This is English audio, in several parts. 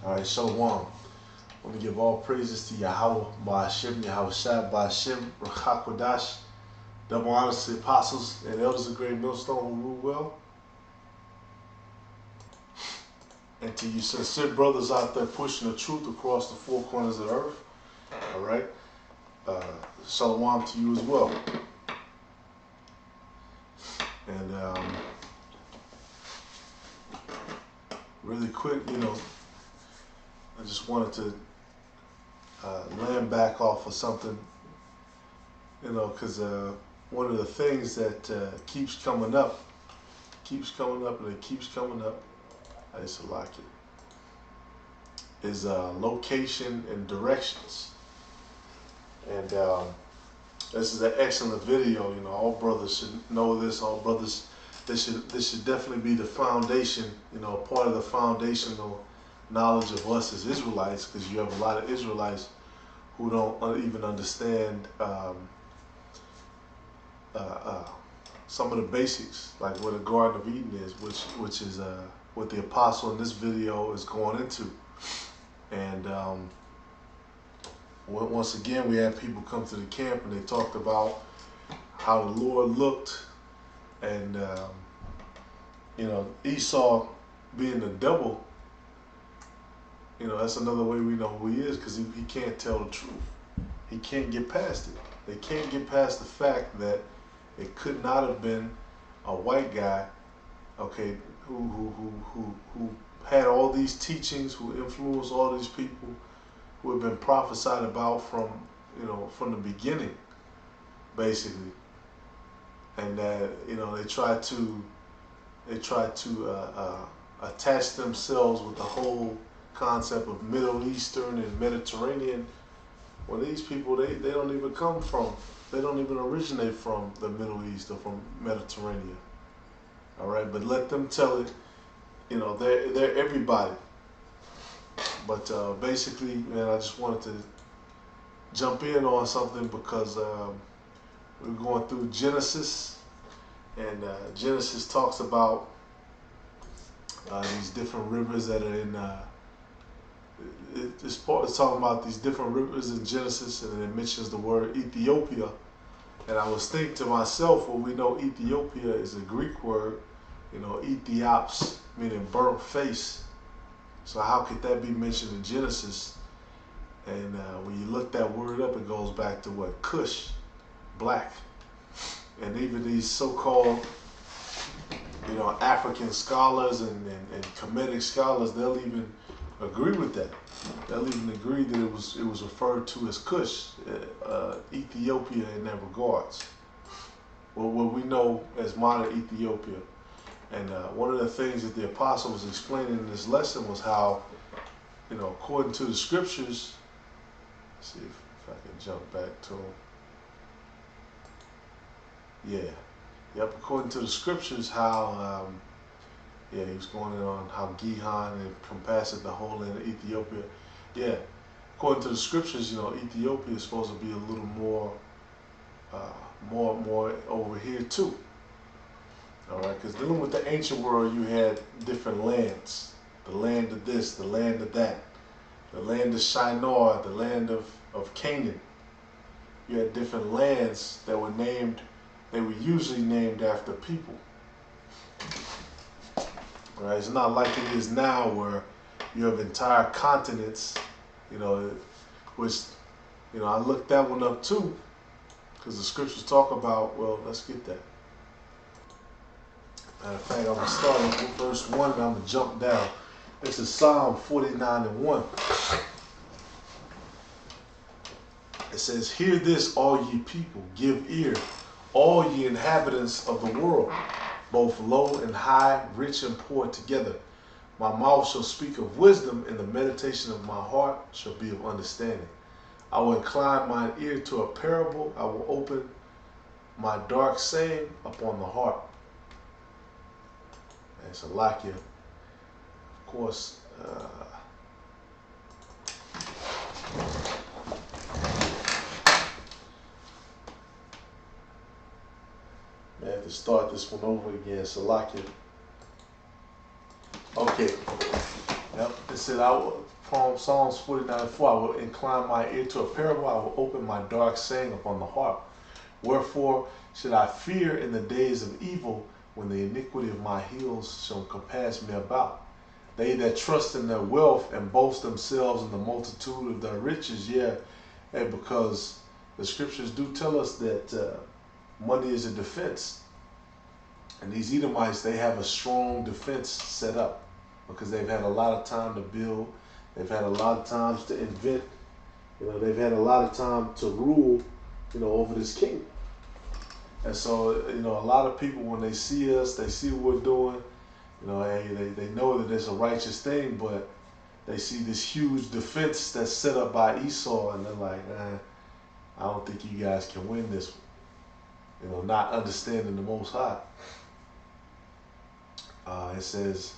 All right, Shalom. I want to give all praises to Yahweh, Ba'ashem, Yahweh Shai, Ba'ashem, Rachakodash. Double honors to the apostles and elders of Great Millstone who rule well. And to you sincere brothers out there pushing the truth across the four corners of the earth. All right. Shalom to you as well. And really quick, I just wanted to land back off of something, because one of the things that keeps coming up, and it keeps coming up, I used to like it, is location and directions. And this is an excellent video. All brothers should know this. All brothers, this should definitely be the foundation, part of the foundational knowledge of us as Israelites, because you have a lot of Israelites who don't even understand some of the basics, like what a Garden of Eden is, which is what the apostle in this video is going into. And once again, we had people come to the camp and they talked about how the Lord looked, and Esau being the devil. That's another way we know who he is, because he can't tell the truth. He can't get past it. They can't get past the fact that it could not have been a white guy, okay, who had all these teachings, who influenced all these people, who have been prophesied about from the beginning, basically. And that they try to attach themselves with the whole concept of Middle Eastern and Mediterranean. Well, these people, they don't even come from, they don't even originate from the Middle East or from Mediterranean. All right, but let them tell it. They're everybody. But basically, man, I just wanted to jump in on something, because we're going through Genesis, and Genesis talks about these different rivers that are in. It's talking about these different rivers in Genesis, and then it mentions the word Ethiopia. And I was thinking to myself, well, we know Ethiopia is a Greek word, Ethiops, meaning burnt face. So how could that be mentioned in Genesis? And when you look that word up, it goes back to what? Cush, black. And even these so-called, African scholars and Kemetic scholars, they'll even agree with that. They'll even agree that it was referred to as Cush, Ethiopia in that regards. Well, what we know as modern Ethiopia. And one of the things that the apostle was explaining in this lesson was how, according to the scriptures, let's see if I can jump back to them. Yeah. Yep, according to the scriptures, how, he was going on how Gihon encompassed the whole land of Ethiopia. Yeah, according to the scriptures, Ethiopia is supposed to be a little more over here too. All right, because dealing with the ancient world, you had different lands. The land of this, the land of that. The land of Shinar, the land of Canaan. You had different lands that were named, they were usually named after people. All right, it's not like it is now where you have entire continents, which, I looked that one up too, because the scriptures talk about, well, let's get that. Matter of fact, I'm going to start with verse 1 and I'm going to jump down. This is Psalm 49:1. It says, "Hear this, all ye people, give ear, all ye inhabitants of the world, both low and high, rich and poor together. My mouth shall speak of wisdom, and the meditation of my heart shall be of understanding. I will incline mine ear to a parable. I will open my dark saying upon the heart." And Salakia, of course, I have to start this one over again. Salakia. Okay. Yep. It said, Psalms 49:4, I will incline my ear to a parable, I will open my dark saying upon the harp. Wherefore should I fear in the days of evil, when the iniquity of my heels shall compass me about? They that trust in their wealth and boast themselves in the multitude of their riches, because the scriptures do tell us that money is a defense. And these Edomites, they have a strong defense set up because they've had a lot of time to build. They've had a lot of times to invent. They've had a lot of time to rule, over this kingdom. And so, a lot of people, when they see us, they see what we're doing, they know that it's a righteous thing, but they see this huge defense that's set up by Esau, and they're like, I don't think you guys can win this one. Not understanding the Most High. It says,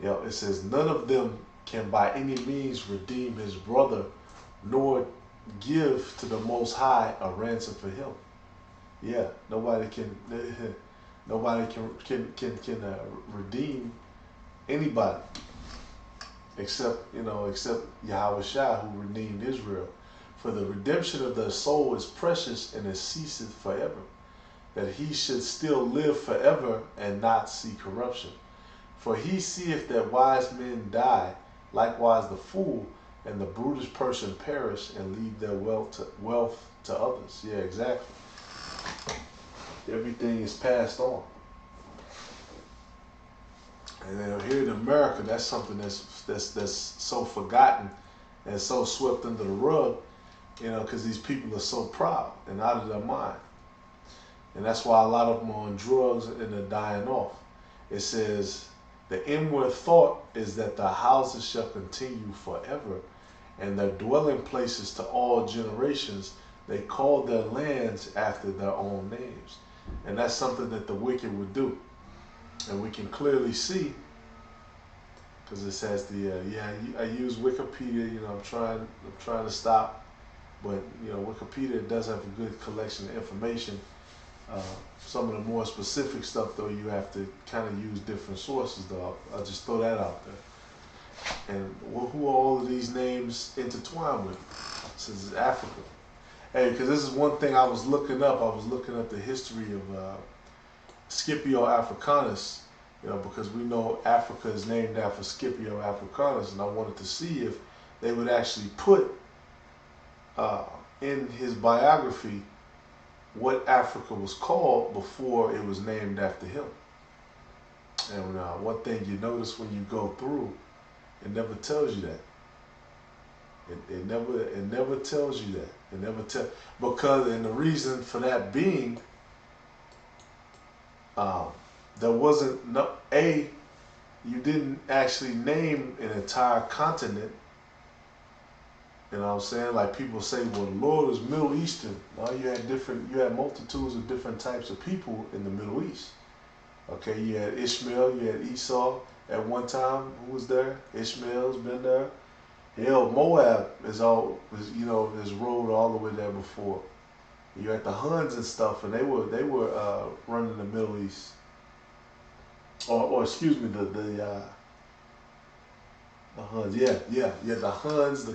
none of them can by any means redeem his brother, nor give to the Most High a ransom for him. Nobody can redeem anybody except Yahweh Shai, who redeemed Israel. For the redemption of their soul is precious, and it ceaseth forever, that he should still live forever and not see corruption. For he seeth that wise men die, likewise the fool and the brutish person perish, and leave their wealth to others. Yeah, exactly. Everything is passed on. And then here in America, that's something that's so forgotten and so swept under the rug, because these people are so proud and out of their mind. And that's why a lot of them are on drugs and they're dying off. It says, the inward thought is that the houses shall continue forever, and their dwelling places to all generations. They call their lands after their own names. And that's something that the wicked would do. And we can clearly see, because it says I use Wikipedia, I'm trying to stop, but Wikipedia does have a good collection of information. Some of the more specific stuff, though, you have to kind of use different sources, though. I'll just throw that out there. And who are all of these names intertwined with? This is Africa. Hey, because this is one thing I was looking up. I was looking up the history of Scipio Africanus, because we know Africa is named after Scipio Africanus, and I wanted to see if they would actually put in his biography what Africa was called before it was named after him. And one thing you notice when you go through, it never tells you that. It never tells you that. And the reason for that being, there wasn't you didn't actually name an entire continent. You know what I'm saying? Like people say, well, the Lord is Middle Eastern. No, you had multitudes of different types of people in the Middle East. Okay, you had Ishmael, you had Esau at one time. Who was there? Ishmael's been there. Hell, Moab has rolled all the way there before. You had the Huns and stuff, and they were running the Middle East. Or excuse me, the Huns, the Huns, the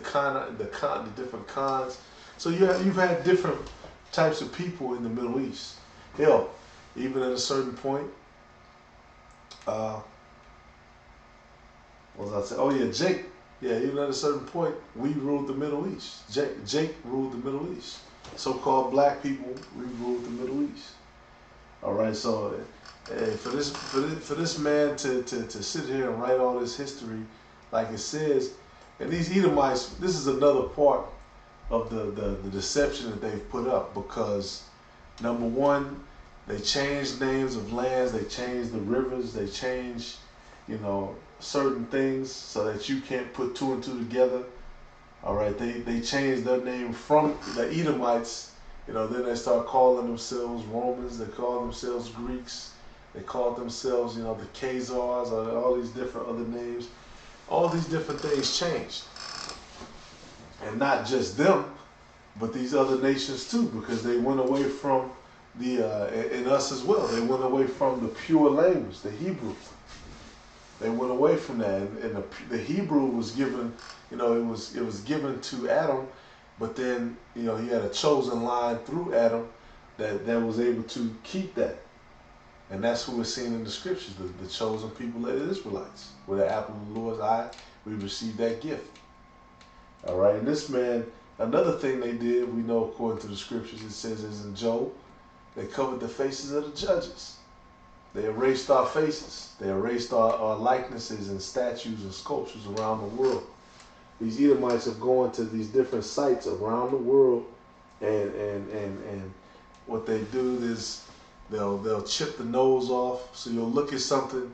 different Khans. So you've had different types of people in the Middle East. Hell, even at a certain point, what was I saying? Oh yeah, Jake. Yeah, even at a certain point, we ruled the Middle East. Jake ruled the Middle East. So-called black people, we ruled the Middle East. All right, so for this man to sit here and write all this history, like it says, and these Edomites, this is another part of the deception that they've put up, because number one, they changed names of lands, they changed the rivers, they changed, certain things so that you can't put two and two together. All right, they changed their name from the Edomites, then they start calling themselves Romans, they call themselves Greeks, they called themselves, the Khazars, or all these different other names. All these different things changed. And not just them, but these other nations too, because they went away from and us as well. They went away from the pure language, the Hebrew. They went away from that, and the Hebrew was given, it was given to Adam, but then he had a chosen line through Adam that was able to keep that, and that's who we're seeing in the scriptures, the chosen people, the Israelites. With the apple of the Lord's eye, we received that gift. All right, and this man, another thing they did, we know according to the scriptures, it says is in Job, they covered the faces of the judges. They erased our faces. They erased our likenesses and statues and sculptures around the world. These Edomites have gone to these different sites around the world, and what they do is they'll chip the nose off. So you'll look at something,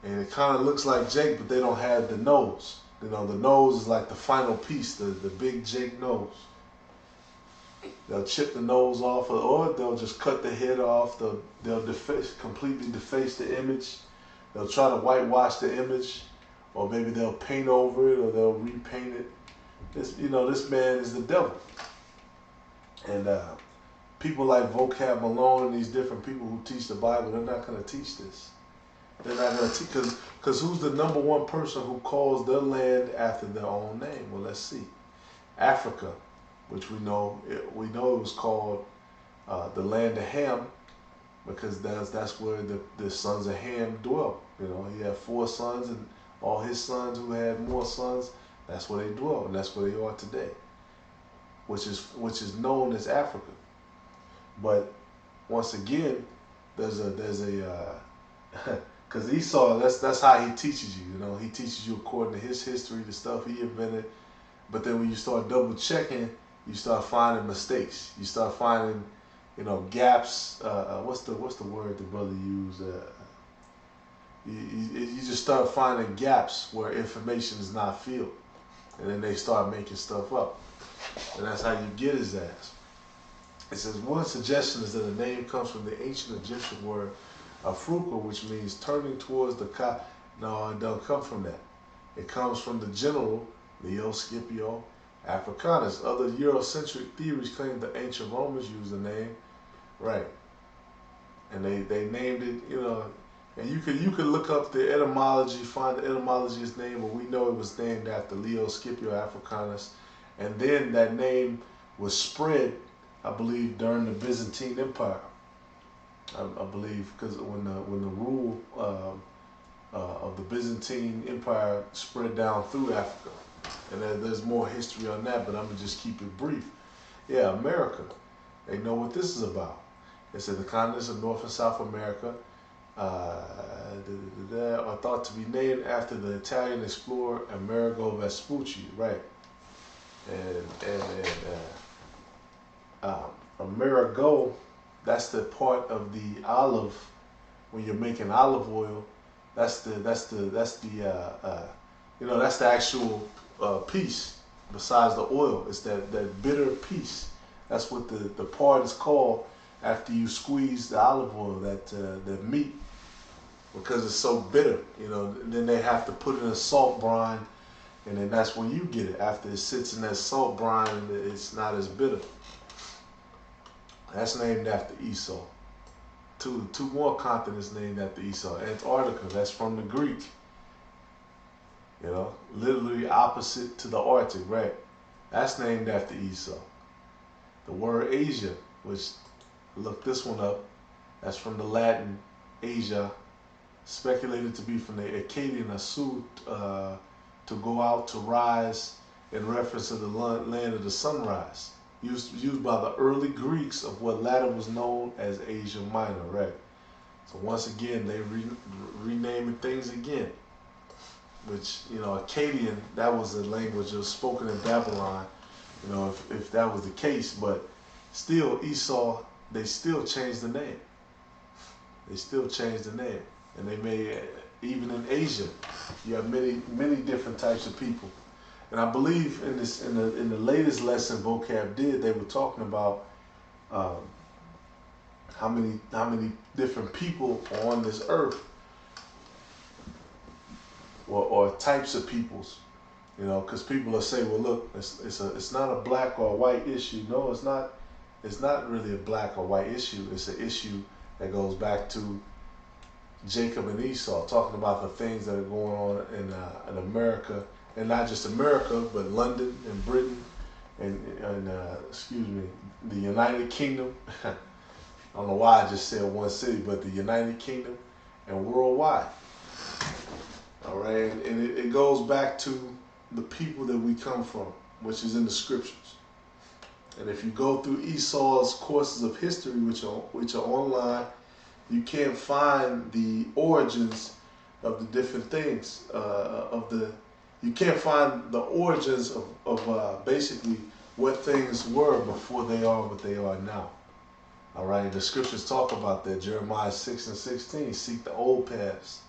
and it kind of looks like Jake, but they don't have the nose. The nose is like the final piece, the big Jake nose. They'll chip the nose off, or they'll just cut the head off. They'll completely deface the image. They'll try to whitewash the image, or maybe they'll paint over it, or they'll repaint it. This man is the devil. And people like Vocab Malone and these different people who teach the Bible, they're not going to teach this. They're not going to teach, because who's the number one person who calls their land after their own name? Well, let's see. Africa, which we know it was called the land of Ham, because that's where the sons of Ham dwelt. He had 4 sons, and all his sons who had more sons, that's where they dwelt, and that's where they are today, which is known as Africa. But once again, there's a because Esau, that's how he teaches you. He teaches you according to his history, the stuff he invented. But then when you start double checking, you start finding mistakes. You start finding, gaps. What's the word the brother used? You just start finding gaps where information is not filled, and then they start making stuff up, and that's how you get his ass. It says one suggestion is that the name comes from the ancient Egyptian word afruka, which means turning towards the ka. No, it don't come from that. It comes from the general Leo Scipio Africanus. Other Eurocentric theories claim the ancient Romans used the name, right? And they named it, and you could look up the etymology, find the etymology of his name, but we know it was named after Leo Scipio Africanus, and then that name was spread, I believe, during the Byzantine Empire. I believe because when the rule of the Byzantine Empire spread down through Africa. And there's more history on that, but I'm going to just keep it brief. Yeah, America. They know what this is about. They said the continents of North and South America are thought to be named after the Italian explorer Amerigo Vespucci, right? Amerigo, that's the part of the olive when you're making olive oil. That's the actual piece besides the oil. It's that bitter piece. That's what the part is called after you squeeze the olive oil, that meat, because it's so bitter. And then they have to put it in a salt brine, and then that's when you get it. After it sits in that salt brine, it's not as bitter. That's named after Esau. Two more continents named after Esau. Antarctica, that's from the Greek. Literally opposite to the Arctic, right? That's named after Esau. The word Asia, which, look this one up, that's from the Latin Asia, speculated to be from the Akkadian Asu, to go out, to rise, in reference to the land of the sunrise. Used by the early Greeks of what later was known as Asia Minor, right? So once again, they renaming things again. Which, Akkadian, that was a language that was spoken in Babylon, if that was the case. But still, Esau, they still changed the name. They still changed the name. And they made, even in Asia, you have many different types of people. And I believe in the latest lesson Vocab did, they were talking about how many different people are on this earth, or types of peoples, because people will say, well, look, it's not a black or a white issue. No, it's not. It's not really a black or white issue. It's an issue that goes back to Jacob and Esau, talking about the things that are going on in America, and not just America, but London and Britain and excuse me, the United Kingdom. I don't know why I just said one city, but the United Kingdom and worldwide. All right, and it goes back to the people that we come from, which is in the scriptures. And if you go through Esau's courses of history, which are online, you can't find the origins of the different things. You can't find the origins of basically what things were before they are what they are now. All right, the scriptures talk about that. Jeremiah 6:16, seek the old paths.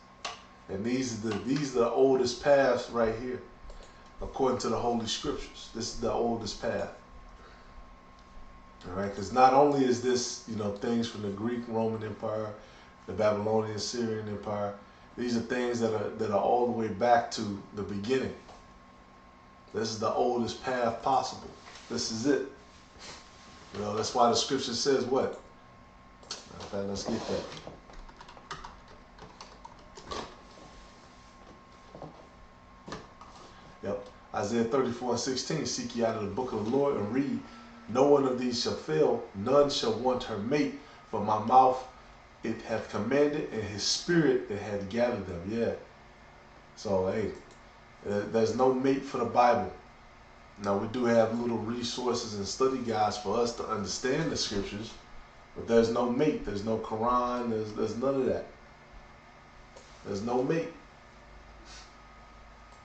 And these are the oldest paths right here, according to the Holy Scriptures. This is the oldest path. All right, because not only is this, things from the Greek Roman Empire, the Babylonian Syrian Empire, these are things that are all the way back to the beginning. This is the oldest path possible. This is it. That's why the scripture says what? Okay, let's get that. Yep. Isaiah 34:16, seek ye out of the book of the Lord and read. No one of these shall fail, none shall want her mate, for my mouth it hath commanded, and his spirit it hath gathered them. Yeah. So, hey, there's no mate for the Bible. Now, we do have little resources and study guides for us to understand the scriptures, but there's no mate. There's no Quran. There's none of that. There's no mate.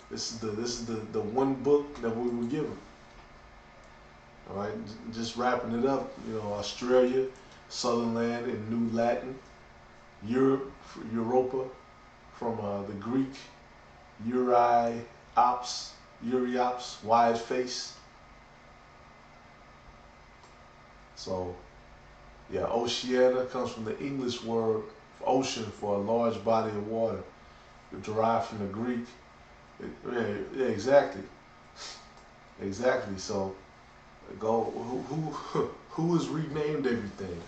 This is the one book that we were given. All right, just wrapping it up. Australia, Southern Land in New Latin, Europa, from the Greek, Uriops, wide face. So, yeah, Oceania comes from the English word for ocean, for a large body of water, derived from the Greek. Yeah, exactly. So, who has renamed everything?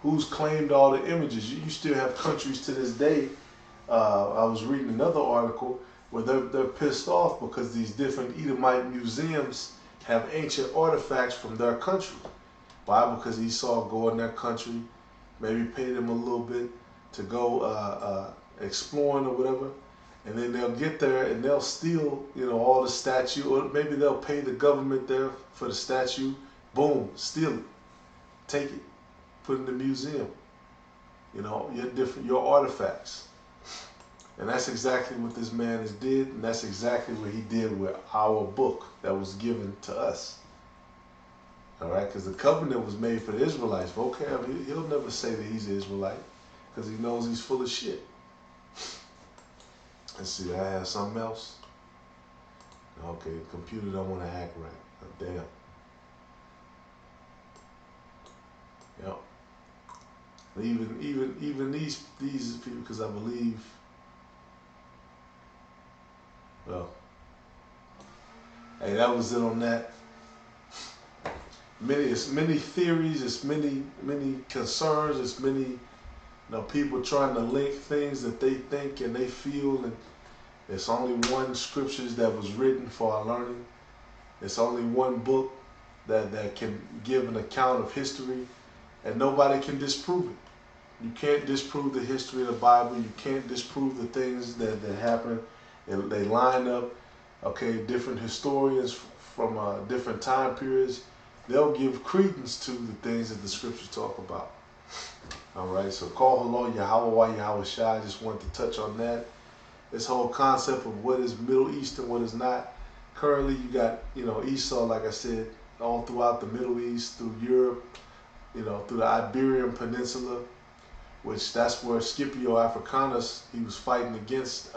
Who's claimed all the images? You still have countries to this day. I was reading another article where they're pissed off because these different Edomite museums have ancient artifacts from their country. Why? Because Esau go in their country, maybe pay them a little bit to go exploring or whatever, and then they'll get there and they'll steal, all the statue, or maybe they'll pay the government there for the statue. Boom, steal it, take it, put it in the museum. Your artifacts. And that's exactly what this man has did, and that's exactly what he did with our book that was given to us. All right, because the covenant was made for the Israelites. Vocab, he'll never say that he's an Israelite because he knows he's full of shit. Let's see, I have something else. Okay, the computer don't want to act right. Oh, damn. Yep. Even these people, because I believe. Well, hey, that was it on that. It's many theories, it's many concerns, it's many people trying to link things that they think and they feel, and it's only one scriptures that was written for our learning. It's only one book that can give an account of history, and nobody can disprove it. You can't disprove the history of the Bible. You can't disprove the things that happen. They line up, okay, different historians from different time periods. They'll give credence to the things that the scriptures talk about. All right, so call hello, Yahweh, Yahweh Shai. I just wanted to touch on that. This whole concept of what is Middle East and what is not. Currently, you got, Esau, like I said, all throughout the Middle East, through Europe, through the Iberian Peninsula, which that's where Scipio Africanus, he was fighting against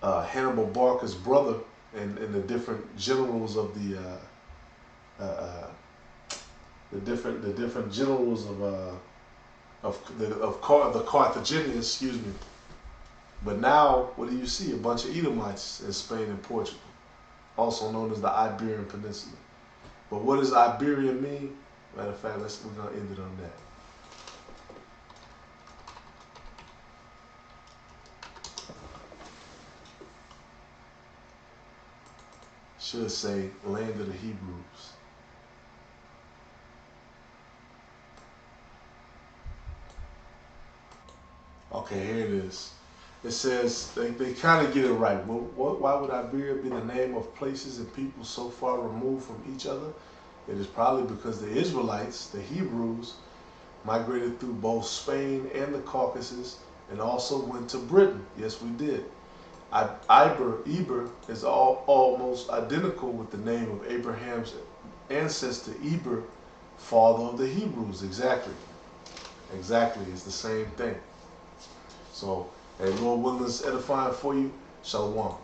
Hannibal Barca's brother and the different generals of the different generals of the Carthaginians, excuse me. But now, what do you see? A bunch of Edomites in Spain and Portugal, also known as the Iberian Peninsula. But what does Iberian mean? Matter of fact, we're gonna end it on that. Should say land of the Hebrews. Okay, here it is. It says they kind of get it right. Why would Iberia be the name of places and people so far removed from each other? It is probably because the Israelites, the Hebrews, migrated through both Spain and the Caucasus and also went to Britain. Yes, we did. Eber is almost identical with the name of Abraham's ancestor Eber, father of the Hebrews. Exactly. Exactly. It's the same thing. So, hey, Lord willing, it's edifying for you. Shalom.